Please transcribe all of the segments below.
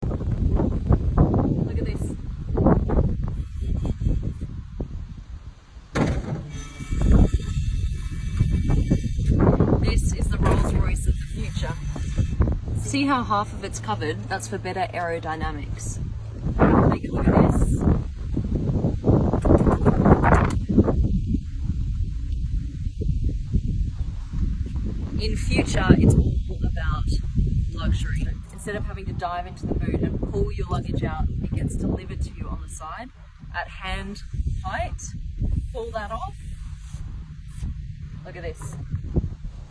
Look at this. This is the Rolls-Royce of the future. See how half of it's covered? That's for better aerodynamics. Take a look at this. In future, it's all about luxury. Instead of having to dive into the boot and pull your luggage out, it gets delivered to you on the side at hand height. Pull that off. Look at this.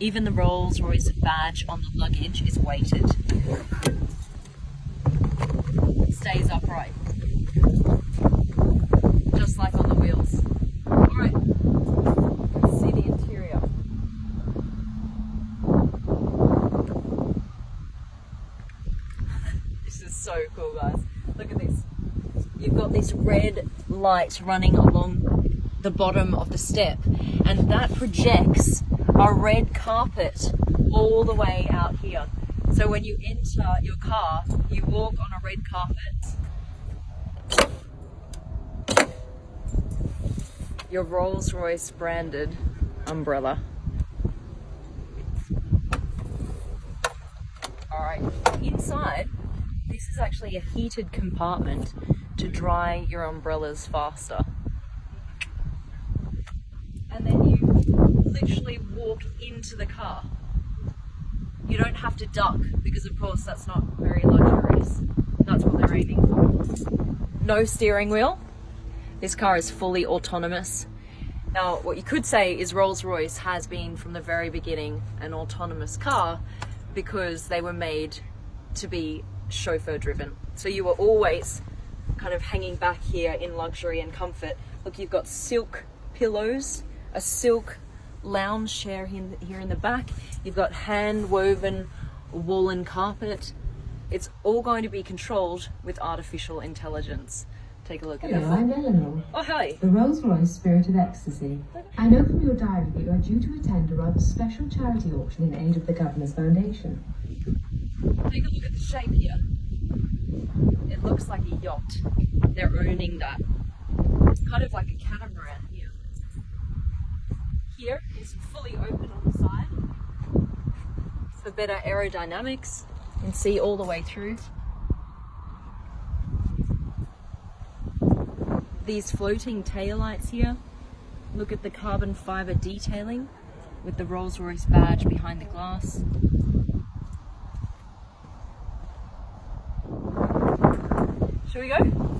Even the Rolls-Royce badge on the luggage is weighted. It stays upright. Just like on the wheels. Alright, let's see the interior. This is so cool, guys. Look at this. You've got this red light running along the bottom of the step, and that projects a red carpet all the way out here. So when you enter your car, you walk on a red carpet. Your Rolls-Royce branded umbrella. Alright, inside, this is actually a heated compartment to dry your umbrellas faster. And then you literally walk into the car. You don't have to duck because, of course, that's not very luxurious. That's what they're aiming for. No steering wheel. This car is fully autonomous. Now, what you could say is Rolls-Royce has been from the very beginning an autonomous car because they were made to be chauffeur driven. So you were always kind of hanging back here in luxury and comfort. Look, you've got silk pillows, a silk lounge chair here in the back. You've got hand woven woolen carpet. It's all going to be controlled with artificial intelligence. Take a look at Hello, that. I'm Eleanor. Oh, hi. The Rolls-Royce Spirit of Ecstasy. I know from your diary that you are due to attend a rather special charity auction in aid of the Governor's Foundation. Take a look at the shape here. It looks like a yacht. They're owning that. It's kind of like a catamaran here. Here is fully open on the side for better aerodynamics. You can see all the way through. These floating taillights here. Look at the carbon fibre detailing with the Rolls-Royce badge behind the glass. Shall we go?